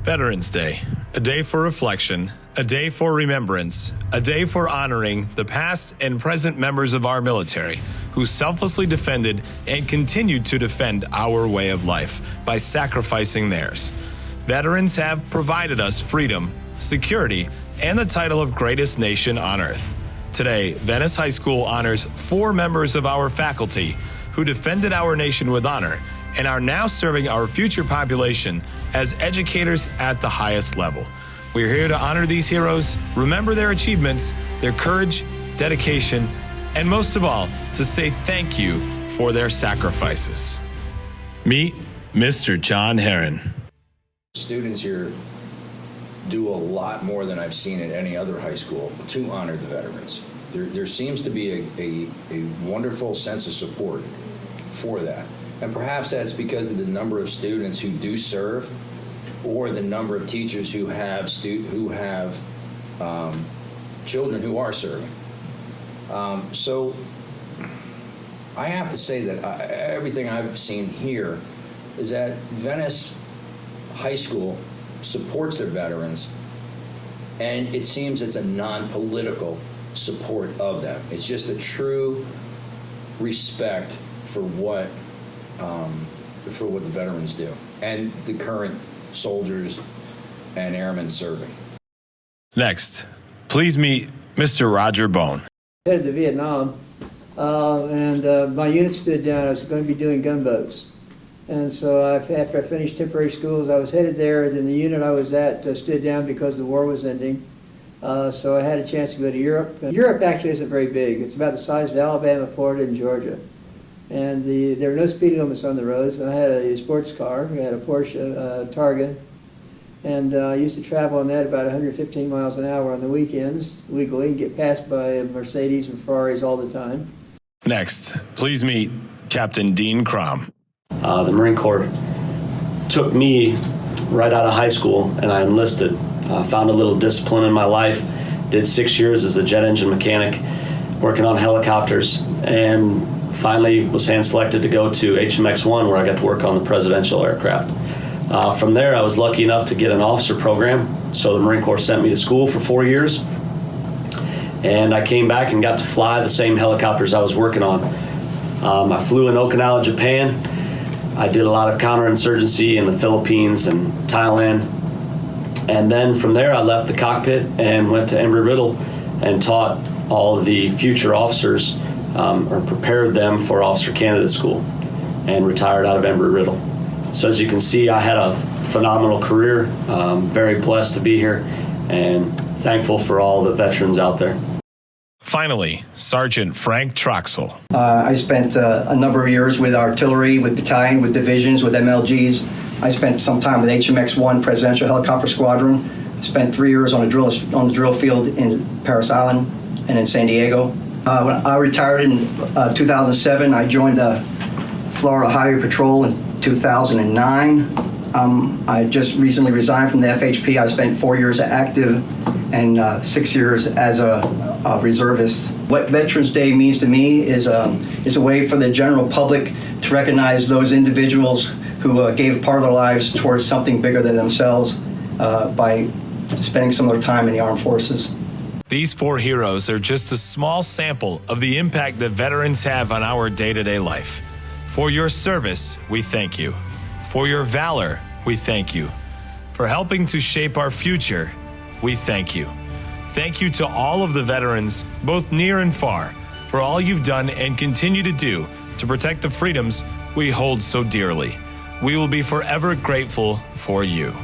Veterans Day, a day for reflection, a day for remembrance, a day for honoring the past and present members of our military who selflessly defended and continued to defend our way of life by sacrificing theirs. Veterans have provided us freedom, security, and the title of greatest nation on earth. Today, Venice High School honors 4 members of our faculty who defended our nation with honor and are now serving our future population as educators at the highest level. We're here to honor these heroes, remember their achievements, their courage, dedication, and most of all, to say thank you for their sacrifices. Meet Mr. John Herron. Students here do a lot more than I've seen at any other high school to honor the veterans. There seems to be a wonderful sense of support for that. And perhaps that's because of the number of students who do serve or the number of teachers who have children who are serving. So I have to say that everything I've seen here is that Venice High School supports their veterans, and it seems it's a non-political support of them. It's just a true respect for what the veterans do and the current soldiers and airmen serving. Next, please meet Mr. Roger Bone. Headed to Vietnam, and my unit stood down. I was going to be doing gunboats. And so after I finished temporary schools, I was headed there. Then the unit I was at stood down because the war was ending. So I had a chance to go to Europe. Europe actually isn't very big. It's about the size of Alabama, Florida, and Georgia. And there were no speed limits on the roads. And I had a sports car. We had a Porsche Targa. And I used to travel on that about 115 miles an hour on the weekends, legally, and get passed by Mercedes and Ferraris all the time. Next, please meet Captain Dean Crum. The Marine Corps took me right out of high school, and I enlisted. Found a little discipline in my life. Did 6 years as a jet engine mechanic, working on helicopters, and finally was hand-selected to go to HMX-1, where I got to work on the presidential aircraft. From there, I was lucky enough to get an officer program, so the Marine Corps sent me to school for 4 years, and I came back and got to fly the same helicopters I was working on. I flew in Okinawa, Japan. I did a lot of counterinsurgency in the Philippines and Thailand. And then from there, I left the cockpit and went to Embry-Riddle and taught all of the future officers, or prepared them for Officer Candidate School, and retired out of Embry-Riddle. So as you can see, I had a phenomenal career. Very blessed to be here and thankful for all the veterans out there. Finally, Sergeant Frank Troxell. I spent a number of years with artillery, with battalion, with divisions, with MLGs. I spent some time with HMX-1 Presidential Helicopter Squadron. I spent 3 years on the drill field in Paris Island and in San Diego. When I retired in 2007, I joined the Florida Highway Patrol in 2009. I just recently resigned from the FHP. I spent 4 years active and 6 years as a reservist. What Veterans Day means to me is a way for the general public to recognize those individuals who gave part of their lives towards something bigger than themselves by spending some of their time in the armed forces. These 4 heroes are just a small sample of the impact that veterans have on our day-to-day life. For your service, we thank you. For your valor, we thank you. For helping to shape our future, we thank you. Thank you to all of the veterans, both near and far, for all you've done and continue to do to protect the freedoms we hold so dearly. We will be forever grateful for you.